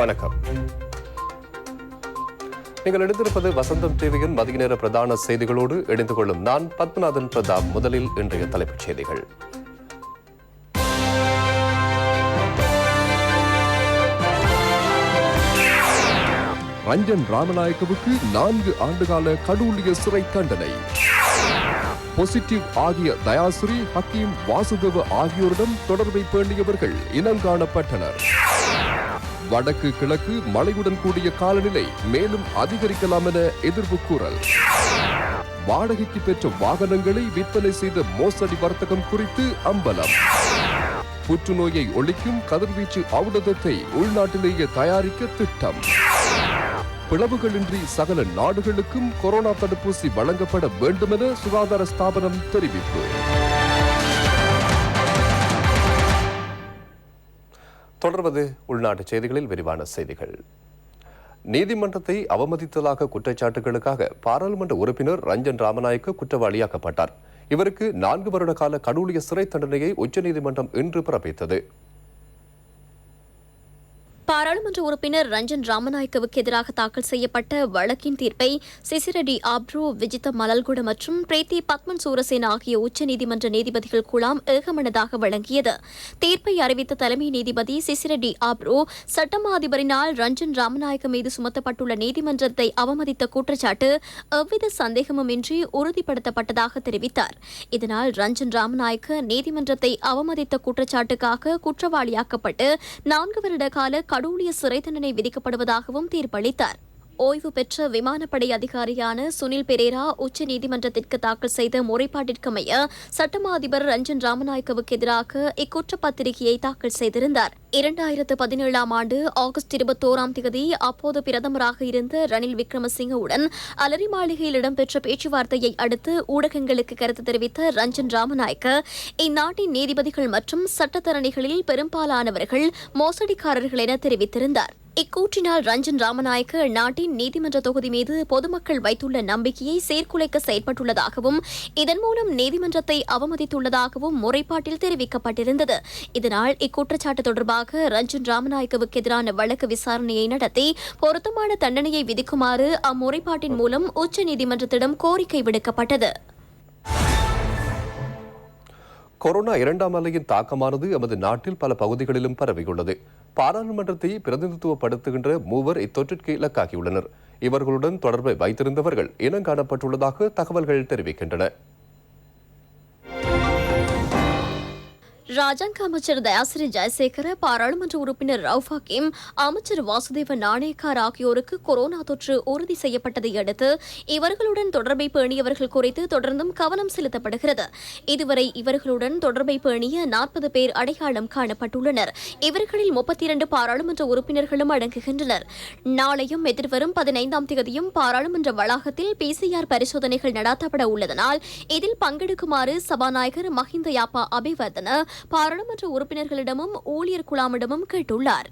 வணக்கம். நீங்கள் எடுத்திருப்பது வசந்தம் டிவியின் மதிய நேர பிரதான செய்திகளோடு இணைந்து கொள்ளும் நான் பத்மநாதன் பிரதாப். முதலில் இன்றைய தலைப்புச் செய்திகள். ரஞ்சன் ராமநாயக்கவுக்கு 4 ஆண்டுகால கடூழிய சிறை தண்டனை. பாசிட்டிவ் ஆகிய தயாஸ்ரீ, ஹக்கீம், வாசுதேவ ஆகியோரிடம் தொடர்பை பேணியவர்கள் இனங்காணப்பட்டனர். வடக்கு கிழக்கு மழையுடன் கூடிய காலநிலை மேலும் அதிகரிக்கலாம் என எதிர்ப்பு கூறல். வாடகைக்கு பெற்ற வாகனங்களை விற்பனை செய்த மோசடி வர்த்தகம் குறித்து அம்பலம். புற்றுநோயை ஒழிக்கும் கதிர்வீச்சு ஔடதத்தை உள்நாட்டிலேயே தயாரிக்க திட்டம். பிளவுகளின்றி சகல நாடுகளுக்கும் கொரோனா தடுப்பூசி வழங்கப்பட வேண்டும் என சுகாதார ஸ்தாபனம் தெரிவிப்பு. தொடர்வது உள்நாட்டு செய்திகளில் விரிவான செய்திகள். நீதிமன்றத்தை அவமதித்ததாக குற்றச்சாட்டுகளுக்காக பாராளுமன்ற உறுப்பினர் ரஞ்சன் ராமநாயக்க குற்றவாளியாக்கப்பட்டார். இவருக்கு 4 வருட கால கடூழிய சிறை தண்டனையை உச்சநீதிமன்றம் இன்று பிறப்பித்தது. பாராளுமன்ற உறுப்பினர் ரஞ்சன் ராமநாயக்கவுக்கு எதிராக தாக்கல் செய்யப்பட்ட வழக்கின் தீர்ப்பை சிசிரடி ஆப்ரோ, விஜித மலல்குட மற்றும் பிரீத்தி பத்மன் சூரசேன ஆகிய உச்சநீதிமன்ற நீதிபதிகள் குழாம் ஏகமனதாக வழங்கியது. தீர்ப்பை அறிவித்த தலைமை நீதிபதி சிசிரடி ஆப்ரோ, சட்டமா அதிபரினால் ரஞ்சன் ராமநாயக்க மீது சுமத்தப்பட்டுள்ள நீதிமன்றத்தை அவமதித்த குற்றச்சாட்டு எவ்வித சந்தேகமுமின்றி உறுதிப்படுத்தப்பட்டதாக தெரிவித்தார். இதனால் ரஞ்சன் ராமநாயக்க நீதிமன்றத்தை அவமதித்த குற்றச்சாட்டுக்காக குற்றவாளியாக்கப்பட்டு 4 வருட கால கடூழிய சிறை தண்டனை விதிக்கப்படுவதாகவும் தீர்ப்பளித்தார். ஓய்வு பெற்ற விமானப்படை அதிகாரியான சுனில் பெரேரா உச்ச நீதிமன்றத்திற்கு தாக்கல் செய்த முறைப்பாட்டிற்கமைய சட்டமா அதிபர் ரஞ்சன் ராமநாயக்கவுக்கு எதிராக இக்குற்றப்பத்திரிகையை தாக்கல் செய்திருந்தார். 2017 ஆண்டு ஆகஸ்ட் 21 அப்போது பிரதமராக இருந்த ரணில் விக்ரமசிங்கவுடன் அலரி மாளிகையில் இடம்பெற்ற பேச்சுவார்த்தையை அடுத்து ஊடகங்களுக்கு கருத்து தெரிவித்த ரஞ்சன் ராமநாயக்க, இந்நாட்டின் நீதிபதிகள் மற்றும் சட்டத்தரணிகளில் பெரும்பாலானவர்கள் மோசடிக்காரர்கள் என தெரிவித்திருந்தார். இக்கூற்றினால் ரஞ்சன் ராமநாயக்க நாட்டின் நீதிமன்ற தொகுதி மீது பொதுமக்கள் வைத்துள்ள நம்பிக்கையை சீர்குலைக்க செயற்பட்டுள்ளதாகவும் இதன் மூலம் நீதிமன்றத்தை அவமதித்துள்ளதாகவும் முறைப்பாட்டில் தெரிவிக்கப்பட்டிருந்தது. இதனால் இக்குற்றச்சாட்டு தொடர்பாக ரஞ்சன் ராமநாயக்கவுக்கு எதிரான வழக்கு விசாரணையை நடத்தி பொருத்தமான தண்டனையை விதிக்குமாறு அம்முறைப்பாட்டின் மூலம் உச்சநீதிமன்றத்திடம் கோரிக்கை விடுக்கப்பட்டது. கொரோனா 2ஆம் அலையின் தாக்கமானது எமது நாட்டில் பல பகுதிகளிலும் பரவியுள்ளது. பாராளுமன்றத்தை பிரதிநிதித்துவப்படுத்துகின்ற 3 இத்தொற்றிற்கு இலக்காகியுள்ளனர். இவர்களுடன் தொடர்பை வைத்திருந்தவர்கள் இனங்காணப்பட்டுள்ளதாக தகவல்கள் தெரிவிக்கின்றன. ராஜாங்க அமைச்சர் தயாசிரி ஜெயசேகர, பாராளுமன்ற உறுப்பினர் ரவுஃப் ஹக்கீம், அமைச்சர் வாசுதேவ நாணயக்கார் ஆகியோருக்கு கொரோனா தொற்று உறுதி செய்யப்பட்டதை அடுத்து இவர்களுடன் தொடர்பை பேணியவர்கள் குறித்து தொடர்ந்தும் கவனம் செலுத்தப்படுகிறது. இதுவரை இவர்களுடன் தொடர்பை பேணிய 40 பேர் அடையாளம் காணப்பட்டுள்ளனர். இவர்களில் 32 பாராளுமன்ற உறுப்பினர்களும் அடங்குகின்றனர். நாளையும் எதிர்வரும் 15ஆம் தேதியும் பாராளுமன்ற வளாகத்தில் PCR பரிசோதனைகள் நடத்தப்பட உள்ளதனால் இதில் பங்கெடுக்குமாறு சபாநாயகர் மஹிந்த யாப்பா அபிவர்தன பாராளுமன்ற உறுப்பினர்களிடமும் ஊழியர் குழாமிடமும் கேட்டுள்ளார்.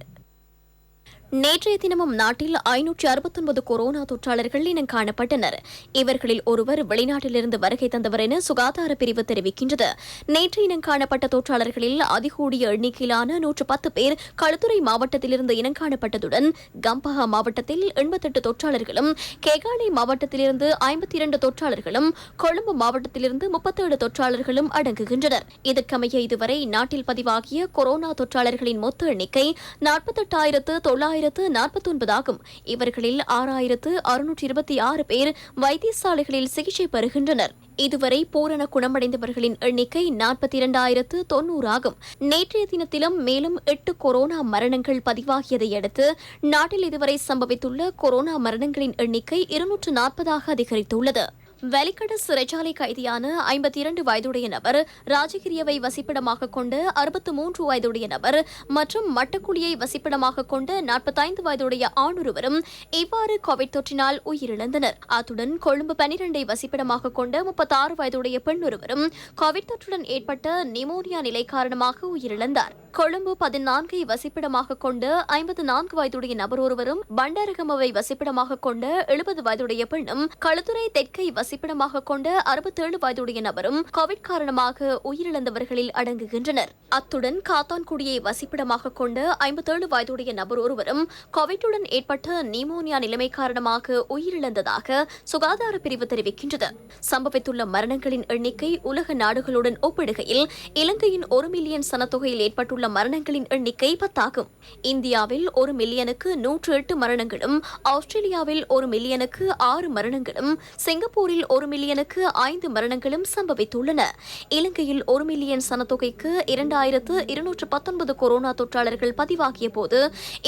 நேற்றைய தினமும் நாட்டில் 569 கொரோனா தொற்றாளர்கள் இனம் காணப்பட்டனர். இவர்களில் ஒருவர் வெளிநாட்டிலிருந்து வருகை தந்தவர் என சுகாதார பிரிவு தெரிவிக்கின்றது. நேற்று இனம் காணப்பட்ட தொற்றாளர்களில் அதிகூடிய எண்ணிக்கையிலான 110 பேர் களுத்துறை மாவட்டத்திலிருந்து இனம் காணப்பட்டதுடன் கம்பஹா மாவட்டத்தில் 88 தொற்றாளர்களும், கேகாலை மாவட்டத்திலிருந்து 52 தொற்றாளர்களும், கொழும்பு மாவட்டத்திலிருந்து 37 தொற்றாளர்களும் அடங்குகின்றனர். இதற்கமைய இதுவரை நாட்டில் பதிவாகிய கொரோனா தொற்றாளர்களின் மொத்த எண்ணிக்கை 48,949 ஆகும். இவர்களில் 6,626 பேர் வைத்தியசாலைகளில் சிகிச்சை பெறுகின்றனர். இதுவரை பூரண குணமடைந்தவர்களின் எண்ணிக்கை 42,090 ஆகும். நேற்றைய தினத்திலும் மேலும் 8 கொரோனா மரணங்கள் பதிவாகியதை அடுத்து நாட்டில் இதுவரை சம்பவித்துள்ள கொரோனா மரணங்களின் எண்ணிக்கை 240 அதிகரித்துள்ளது. வெலிக்கட சிறைச்சாலை கைதியான 52 வயதுடைய நபர், ராஜகிரியவை வசிப்பிடமாக கொண்ட 63 வயதுடைய நபர் மற்றும் மட்டக்குழியை வசிப்பிடமாக கொண்ட 45 வயதுடைய ஆணொருவரும் இவ்வாறு கோவிட் தொற்றினால் உயிரிழந்தனர். அத்துடன் கொழும்பு 12 வசிப்பிடமாக கொண்ட 36 வயதுடைய பெண்ணொருவரும் கோவிட் தொற்றுடன் ஏற்பட்ட நிமோனியா நிலை காரணமாக உயிரிழந்தார். கொழும்பு 14 வசிப்பிடமாக கொண்ட 54 வயதுடைய நபர் ஒருவரும், பண்டாரகமவை வசிப்பிடமாக கொண்ட 70 வயதுடைய பெண்ணும், களுத்துறை தெற்கை வசிப்பிடமாக கொண்ட 67 வயதுடைய நபரும் கோவிட் காரணமாக உயிரிழந்தவர்களில் அடங்குகின்றனர். அத்துடன் காத்தான்குடியை வசிப்பிடமாக கொண்ட 57 வயதுடைய நபர் ஒருவரும் கோவிட்டுடன் ஏற்பட்ட நிமோனியா நிலைமை காரணமாக உயிரிழந்ததாக சுகாதார பிரிவு தெரிவிக்கின்றது. சம்பவித்துள்ள மரணங்களின் எண்ணிக்கை உலக நாடுகளுடன் ஒப்பிடுகையில் இலங்கையின் 1 மில்லியன் சனத்தொகையில் ஏற்பட்டுள்ள மரணங்களின் எண்ணிக்கை 10 ஆகும். இந்தியாவில் 1 மில்லியனுக்கு 108 மரணங்களும், ஆஸ்திரேலியாவில் 1 மில்லியனுக்கு 6 மரணங்களும், சிங்கப்பூரில் 1 மில்லியனுக்கு 5 மரணங்களும் சம்பவித்துள்ளன. இலங்கையில் 1 மில்லியன் சனத்தொகைக்கு 2219 கொரோனா தொற்றாளர்கள் பதிவாகிய போது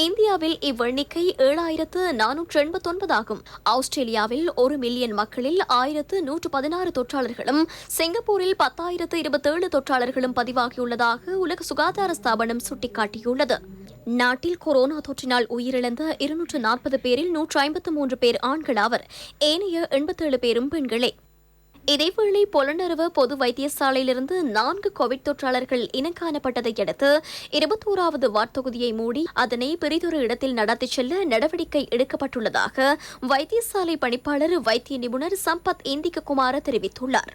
இந்தியாவில் இவ்வெண்ணிக்கை 7489 ஆகும். ஆஸ்திரேலியாவில் 1 மில்லியன் மக்களில் 1116 தொற்றாளர்களும், சிங்கப்பூரில் 10,027 தொற்றாளர்களும் பதிவாகியுள்ளதாக உலக சுகாதார ஸ்தாபனம் சுட்டிக்காட்டியுள்ளது. நாட்டில் கொரோனா தொற்றினால் உயிரிழந்த 240 பேரில் 153 பேர் ஆண்களாவர். ஏனைய 87 பேரும் பெண்களே. இதேவேளை பொலனறுவ பொது வைத்தியசாலையிலிருந்து 4 கோவிட் தொற்றாளர்கள் இனங்காணப்பட்டதை அடுத்து 21வது வார்டு தொகுதியை மூடி அதனை பிரிதொரு இடத்தில் நடத்திச் செல்ல நடவடிக்கை எடுக்கப்பட்டுள்ளதாக வைத்தியசாலை பணிப்பாளர் வைத்திய நிபுணர் சம்பத் இந்திககுமார தெரிவித்துள்ளார்.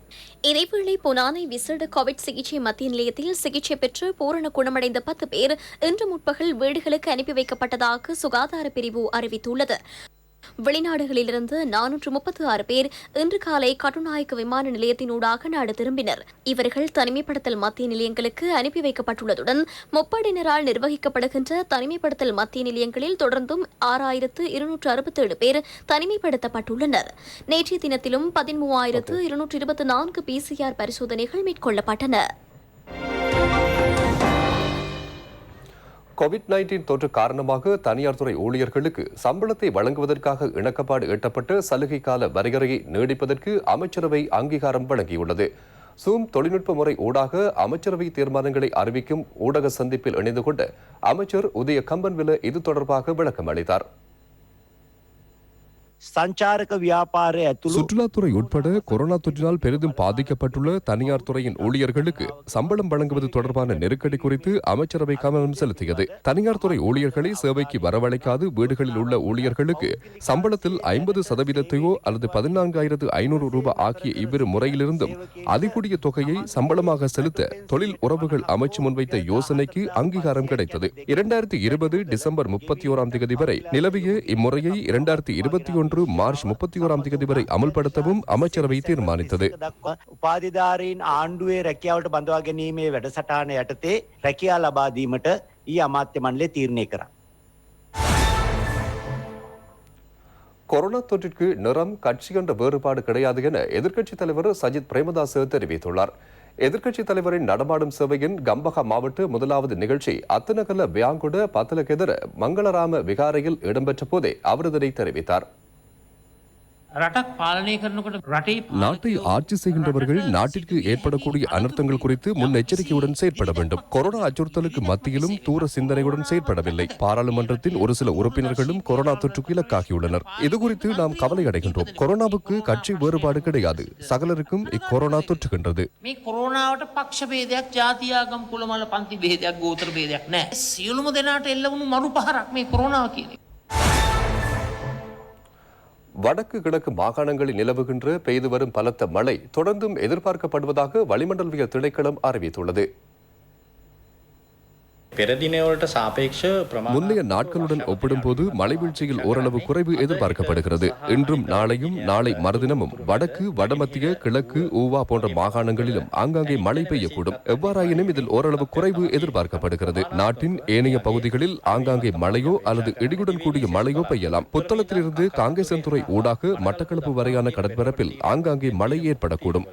இதேவேளை பொனானை விசேட கோவிட் சிகிச்சை மத்திய நிலையத்தில் சிகிச்சை பெற்று பூரண குணமடைந்த 10 பேர் இன்று முற்பகல் வீடுகளுக்கு அனுப்பி வைக்கப்பட்டதாக சுகாதார பிரிவு அறிவித்துள்ளது. வெளிநாடுகளிலிருந்து 436 பேர் இன்று காலை கட்டுநாயக்க விமான நிலையத்தினூடாக நாடு திரும்பினர். இவர்கள் தனிமைப்படுத்தல் மத்திய நிலையங்களுக்கு அனுப்பி வைக்கப்பட்டுள்ளதுடன் முப்படையினரால் நிர்வகிக்கப்படுகின்ற தனிமைப்படுத்தல் மத்திய நிலையங்களில் தொடர்ந்தும் 6267 பேர் தனிமைப்படுத்தப்பட்டுள்ளனர். நேற்றைய தினத்திலும் 13,224 PCR பரிசோதனைகள் மேற்கொள்ளப்பட்டன. கோவிட்-19 தொற்று காரணமாக தனியார் துறை ஊழியர்களுக்கு சம்பளத்தை வழங்குவதற்காக இணக்கப்பாடு எட்டப்பட்ட சலுகை கால வரையறையை நீடிப்பதற்கு அமைச்சரவை அங்கீகாரம் வழங்கியுள்ளது. சூம் தொழில்நுட்ப முறை ஊடாக அமைச்சரவை தீர்மானங்களை அறிவிக்கும் ஊடக சந்திப்பில் இணைந்து கொண்ட அமைச்சர் உதய கம்பன்வில இது தொடர்பாக விளக்கம் அளித்தார். சுற்றுலாத்துறை உட்பட கொரோனா தொற்றினால் பெரிதும் பாதிக்கப்பட்டுள்ள தனியார் துறையின் ஊழியர்களுக்கு சம்பளம் வழங்குவது தொடர்பான நெருக்கடி குறித்து அமைச்சரவை கவனம் செலுத்தியது. தனியார் துறை ஊழியர்களை சேவைக்கு வரவழைக்காது வீடுகளில் உள்ள ஊழியர்களுக்கு சம்பளத்தில் 50% அல்லது 14,500 ரூபாய் ஆகிய இவ்விரு முறையிலிருந்தும் அதிகூடிய தொகையை சம்பளமாக செலுத்த தொழில் உறவுகள் அமைச்சு முன்வைத்த யோசனைக்கு அங்கீகாரம் கிடைத்தது. 2020 டிசம்பர் 31ஆம் தேதி வரை நிலவிய இம்முறையை 2021 மார்ச் 31ஆம் தேதி வரை அமல்படுத்தவும் அமைச்சரவை தீர்மானித்தது. උපාධිධාරීන් ආණ්ඩුවේ රැකියාවට බඳවා ගැනීමේ වැඩසටහන යටතේ රැකියා ලබා දීමට ඊ අමාත්‍ය මණ්ඩලය තීරණය කරා. கொரோனா தொற்றிற்கு நிறம், கட்சி என்ற வேறுபாடு கிடையாது என எதிர்க்கட்சித் தலைவர் சஜித் பிரேமதாச தெரிவித்துள்ளார். எதிர்க்கட்சித் தலைவரின் நடமாடும் சேவையின் கம்பஹா மாவட்ட முதலாவது நிகழ்ச்சி அத்தனகல பியாங்குட பத்தலகெதர மங்களராம விகாரையில் இடம்பெற்ற போதே அவர் இதனை தெரிவித்தார். நாட்டை ஆட்சி செய்கின்றவர்கள் நாட்டிற்கு ஏற்படக்கூடிய அனர்த்தங்கள் குறித்து முன்னெச்சரிக்கையுடன் செயற்பட வேண்டும். கொரோனா அச்சுறுத்தலுக்கு மத்தியிலும் தூர சிந்தனையுடன் செயற்படவில்லை. பாராளுமன்றத்தின் ஒரு சில உறுப்பினர்களும் கொரோனா தொற்றுக்கு இலக்காகியுள்ளனர். இது குறித்து நாம் கவலை அடைகின்றோம். கொரோனாவுக்கு கட்சி வேறுபாடு கிடையாது. சகலருக்கும் இக்கொரோனா தொற்றுகின்றது. வடக்கு கிழக்கு மாகாணங்களில் நிலவுகின்ற பெய்து வரும் பலத்த மழை தொடர்ந்தும் எதிர்பார்க்கப்படுவதாக வளிமண்டலவியல் திணைக்களம் அறிவித்துள்ளது. முன்னைய நாட்களுடன் ஒப்பிடும்போது மழை வீழ்ச்சியில் ஓரளவு குறைவு எதிர்பார்க்கப்படுகிறது. இன்றும் நாளையும் நாளை மறுதினமும் வடக்கு, வடமத்திய, கிழக்கு, ஊவா போன்ற மாகாணங்களிலும் ஆங்காங்கே மழை பெய்யக்கூடும். எவ்வாறாயினும் இதில் ஓரளவு குறைவு எதிர்பார்க்கப்படுகிறது. நாட்டின் ஏனைய பகுதிகளில் ஆங்காங்கே மழையோ அல்லது இடியுடன் கூடிய மழையோ பெய்யலாம். புத்தளத்திலிருந்து காங்கேசன்துறை ஊடாக மட்டக்களப்பு வரையான கடற்பரப்பில் ஆங்காங்கே மழை ஏற்படக்கூடும்.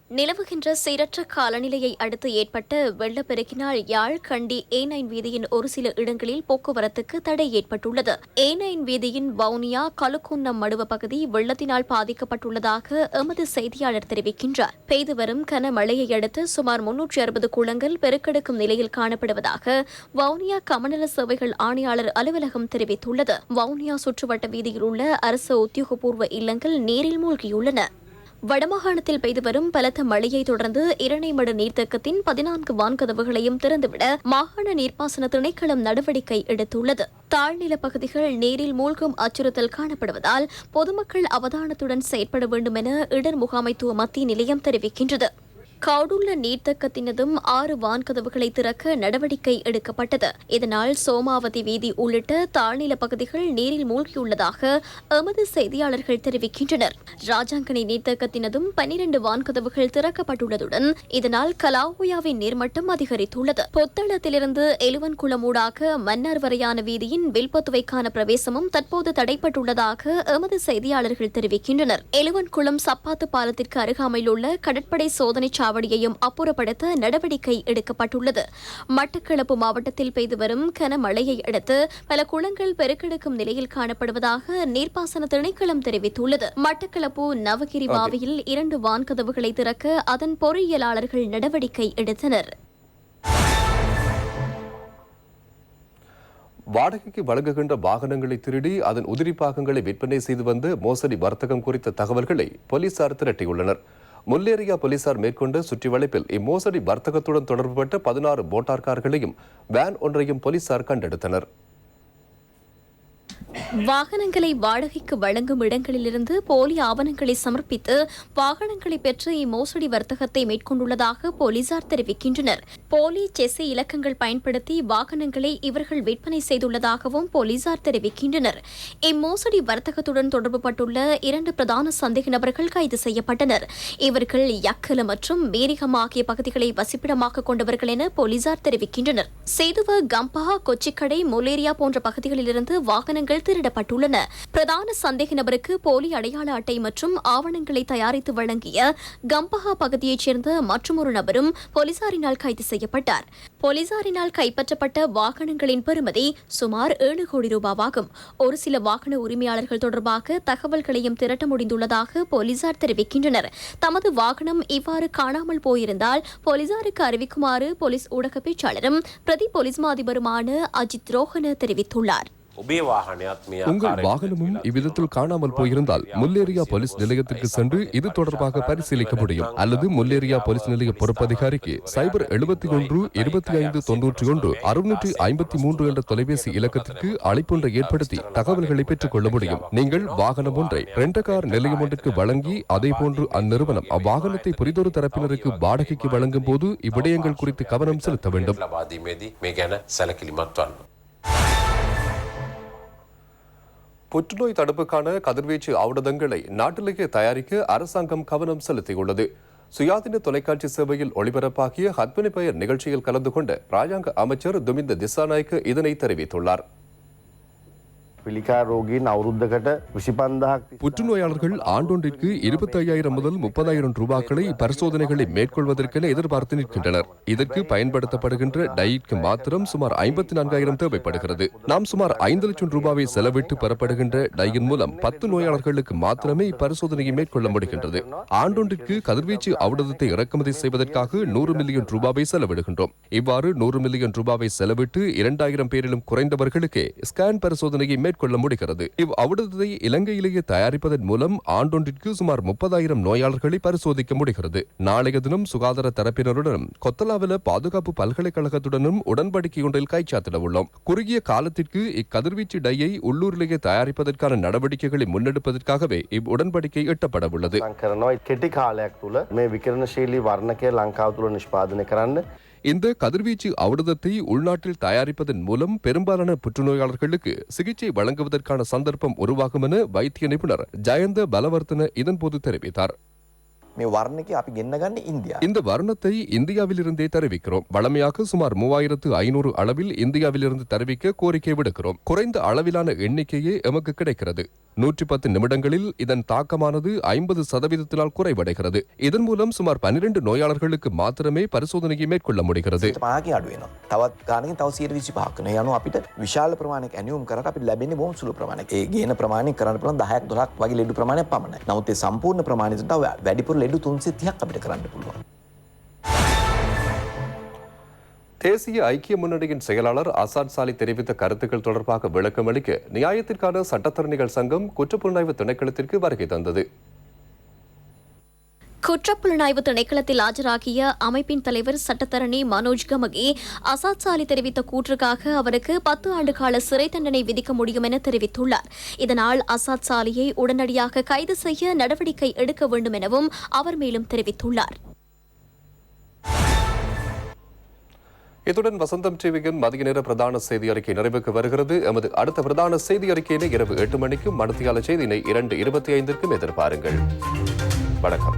நிலவுகின்ற சீரற்ற காலநிலையை அடுத்து ஏற்பட்ட வெள்ளப்பெருக்கினால் யாழ், கண்டி A9 வீதியின் ஒரு சில இடங்களில் போக்குவரத்துக்கு தடை ஏற்பட்டுள்ளது. A9 வீதியின் வவுனியா, கலுக்குன்னம் மடுவ பகுதி வெள்ளத்தினால் பாதிக்கப்பட்டுள்ளதாக எமது செய்தியாளர் தெரிவிக்கின்றார். பெய்து வரும் கனமழையை அடுத்து சுமார் 360 குளங்கள் பெருக்கெடுக்கும் நிலையில் காணப்படுவதாக வவுனியா கமநல சேவைகள் ஆணையாளர் அலுவலகம் தெரிவித்துள்ளது. வவுனியா சுற்றுவட்ட வீதியில் உள்ள அரசு உத்தியோகபூர்வ இல்லங்கள் நீரில் மூழ்கியுள்ளன. வடமாகாணத்தில் பெய்து வரும் பலத்த மழையை தொடர்ந்து இரணைமடு நீர்த்தேக்கத்தின் 14 வான்கதவுகளையும் திறந்துவிட மாகாண நீர்ப்பாசன திணைக்களம் நடவடிக்கை எடுத்துள்ளது. தாழ்நில பகுதிகள் நீரில் மூழ்கும் அச்சுறுத்தல் காணப்படுவதால் பொதுமக்கள் அவதானத்துடன் செயற்பட வேண்டும் என இடர் முகாமைத்துவ மத்திய நிலையம் தெரிவிக்கின்றது. கவுடுள்ள நீர்த்தேக்கத்தினதும் 6 வான்கதவுகளை திறக்க நடவடிக்கை எடுக்கப்பட்டது. இதனால் சோமாவதி வீதி உள்ளிட்ட தாழ்நில பகுதிகள் நீரில் மூழ்கியுள்ளதாக எமது செய்தியாளர்கள் தெரிவிக்கின்றனர். ராஜாங்கனி நீர்த்தேக்கத்தினதும் 12 வான்கதவுகள் திறக்கப்பட்டுள்ளதுடன் இதனால் கலாவுயாவின் நீர்மட்டம் அதிகரித்துள்ளது. பொத்தளத்திலிருந்து எலுவன்குளம் ஊடாக மன்னார் வரையான வீதியின் வில்பத்துவைக்கான பிரவேசமும் தற்போது தடைப்பட்டுள்ளதாக எமது செய்தியாளர்கள் தெரிவிக்கின்றனர். எலுவன்குளம் சப்பாத்து பாலத்திற்கு அருகாமையில் உள்ள கடற்படை சோதனை சாவடியையும் அப்புறப்படுத்த நடவடிக்கை எடுக்கப்பட்டுள்ளது. மட்டக்களப்பு மாவட்டத்தில் பெய்து வரும் கனமழையை அடுத்து பல குளங்கள் பெருக்கெடுக்கும் நிலையில் காணப்படுவதாக நீர்ப்பாசன திணைக்களம் தெரிவித்துள்ளது. மட்டக்களப்பு நவகிரி பாவையில் 2 வான்கதவுகளை திறக்க அதன் பொறியியலாளர்கள் நடவடிக்கை எடுத்தனர். வாடகைக்கு வழங்குகின்ற வாகனங்களை திருடி அதன் உதிரி பாகங்களை விற்பனை செய்து வந்த மோசடி வர்த்தகம் குறித்த தகவல்களை போலீசார் திரட்டியுள்ளனர். முல்லேரியா போலீசார் மேற்கொண்ட சுற்றிவளைப்பில் இம்மோசடி வர்த்தகத்துடன் தொடர்புபட்ட 16 மோட்டார் கார்களையும் வேன் ஒன்றையும் போலீசார் கண்டெடுத்தனர். வாகனங்களை வாடகைக்கு வழங்கும் இடங்களிலிருந்து போலி ஆவணங்களை சமர்ப்பித்து வாகனங்களை பெற்று இம்மோசடி வர்த்தகத்தை மேற்கொண்டுள்ளதாக போலீசார் தெரிவிக்கின்றனர். போலி செஸ்ஸி இலக்கங்கள் பயன்படுத்தி வாகனங்களை இவர்கள் விற்பனை செய்துள்ளதாகவும் போலீசார் தெரிவிக்கின்றனர். இம்மோசடி வர்த்தகத்துடன் தொடர்புபட்டுள்ள 2 பிரதான சந்தேக நபர்கள் கைது செய்யப்பட்டனர். இவர்கள் யக்கல மற்றும் மேரிகம் ஆகிய பகுதிகளை வசிப்பிடமாக கொண்டவர்கள் என போலீசார் தெரிவிக்கின்றனர். சேதுவ, கம்பஹா, கொச்சிக்கடை, முல்லேரியா போன்ற பகுதிகளிலிருந்து வாகனங்கள் திருடப்பட்டுள்ளன. பிரதான சந்தேக நபருக்கு போலி அடையாள அட்டை மற்றும் ஆவணங்களை தயாரித்து வழங்கிய கம்பஹா பகுதியைச் சேர்ந்த மற்றொரு நபரும் போலீசாரினால் கைது செய்யப்பட்டார். போலீசாரினால் கைப்பற்றப்பட்ட வாகனங்களின் பெறுமதி சுமார் 7 கோடி ரூபாவாகும். ஒரு சில வாகன உரிமையாளர்கள் தொடர்பாக தகவல்களையும் திரட்ட முடிந்துள்ளதாக போலீசார் தெரிவிக்கின்றனர். தமது வாகனம் இவ்வாறு காணாமல் போயிருந்தால் போலீசாருக்கு அறிவிக்குமாறு போலீஸ் ஊடக பேச்சாளரும் பிரதி போலீஸ் மா அதிபருமான அஜித் ரோஹன தெரிவித்துள்ளார். உங்கள் வாகனமும் இவ்விதத்தில் காணாமல் போயிருந்தால் முல்லேரியா போலீஸ் நிலையத்திற்கு சென்று இது தொடர்பாக பரிசீலிக்க முடியும். அல்லது முல்லேரியா போலீஸ் நிலைய பொறுப்பதிகாரிக்கு 071 25 91 653 என்ற தொலைபேசி இலக்கத்திற்கு அழைப்பொன்றை ஏற்படுத்தி தகவல்களை பெற்றுக் கொள்ள முடியும். நீங்கள் வாகனம் ஒன்றை ரெண்டகார் நிலையம் ஒன்றிற்கு வழங்கி அதேபோன்று அந்நிறுவனம் அவ்வாகனத்தை புரிதொரு தரப்பினருக்கு வாடகைக்கு வழங்கும் போது இவ்விடயங்கள் குறித்து கவனம் செலுத்த வேண்டும். புற்றுநோய் தடுப்புக்கான கதிர்வீச்சு ஆவணங்களை நாட்டிலேயே தயாரிக்க அரசாங்கம் கவனம் செலுத்தியுள்ளது. சுயாதீன தொலைக்காட்சி சேவையில் ஒளிபரப்பாகிய ஹத்மினி பெயர் நிகழ்ச்சியில் கலந்து கொண்ட ராஜாங்க அமைச்சர் துமிந்த திசாநாயக்க இதனை தெரிவித்துள்ளார். புற்றுநோயாளர்கள் ஆண்டொன்றிற்கு 25,000 முதல் 30,000 ரூபாய்களை பரிசோதனைகளை மேற்கொள்வதற்கென எதிர்பார்த்து நிற்கின்றனர். இதற்கு பயன்படுத்தப்படுகின்ற டயிற்கு மாத்திரம் சுமார் 54,000 தேவைப்படுகிறது. நாம் சுமார் 5 லட்சம் ரூபாவை செலவிட்டு பெறப்படுகின்ற டயின் மூலம் 10 நோயாளர்களுக்கு மாத்திரமே இப்பரிசோதனையை மேற்கொள்ள முடிகின்றது. ஆண்டொன்றிற்கு கதிர்வீச்சு ஔடதத்தை இறக்குமதி செய்வதற்காக 100 மில்லியன் ரூபாவை செலவிடுகின்றோம். இவ்வாறு 100 மில்லியன் ரூபாவை செலவிட்டு 2,000 பேரிலும் குறைந்தவர்களுக்கு ஸ்கேன் பரிசோதனையை கொள்ள முடிகிறது. இவ் ஔடதத்தை இலங்கையிலேயே தயாரிப்பதன் மூலம் ஆண்டொன்றிற்கு சுமார் 30,000 நோயாளர்களை பரிசோதிக்க முடிகிறது. நாளைய தினம் சுகாதார தரப்பினருடனும் கொத்தலாவில பாதுகாப்பு பல்கலைக்கழகத்துடனும் உடன்படிக்கை ஒன்றில் கைச்சாத்திட உள்ளோம். குறுகிய காலத்திற்கு இக்கதிர்வீச்சு டையை உள்ளூரிலேயே தயாரிப்பதற்கான நடவடிக்கைகளை முன்னெடுப்பதற்காகவே இவ் உடன்படிக்கை எட்டப்பட உள்ளது. இந்த கதிர்வீச்சு ஔடதத்தை உள்நாட்டில் தயாரிப்பதன் மூலம் பெரும்பாலான புற்றுநோயாளர்களுக்கு சிகிச்சை வழங்குவதற்கான சந்தர்ப்பம் உருவாகும் என வைத்திய நிபுணர் ஜயந்த பலவர்த்தன இதன்போது தெரிவித்தார். இந்த வர்ணத்தை இந்தியாவிலிருந்தே தெரிவிக்கிறோம். வழமையாக சுமார் 3,500 அளவில் இந்தியாவிலிருந்து தெரிவிக்க கோரிக்கை விடுக்கிறோம். குறைந்த அளவிலான எண்ணிக்கையே எமக்கு கிடைக்கிறது. 110 நிமிடங்களில் இதன் தாக்கமானது 50% குறைவடைகிறது. இதன் மூலம் சுமார் 12 நோயாளர்களுக்கு மாத்திரமே பரிசோதனையை மேற்கொள்ள முடிகிறது. தேசிய ஐக்கிய முன்னணியின் செயலாளர் அசாத் சாலி தெரிவித்த கருத்துக்கள் தொடர்பாக விளக்கம் அளிக்க நியாயத்திற்கான சட்டத்தரணிகள் சங்கம் குற்றப்புலனாய்வு திணைக்களத்திற்கு வருகை தந்தது. குற்றப்புலனாய்வு திணைக்களத்தில் ஆஜராகிய அமைப்பின் தலைவர் சட்டத்தரணி மனோஜ் கமகி அசாத் சாலி தெரிவித்த கூற்றுக்காக அவருக்கு 10 ஆண்டு கால சிறை தண்டனை விதிக்க முடியும் என தெரிவித்துள்ளார். இதனால் அசாத் சாலியை உடனடியாக கைது செய்ய நடவடிக்கை எடுக்க வேண்டும் எனவும் அவர் மேலும் தெரிவித்துள்ளார். இத்துடன் வசந்தம் டிவியின் மதிய நேர பிரதான செய்தி அறிக்கை நிறைவுக்கு வருகிறது. எமது அடுத்த பிரதான செய்தி அறிக்கையினை இரவு 8 மணிக்கும் மணித்தியால செய்தியினை 2:25 எதிர்பாருங்கள். வணக்கம்.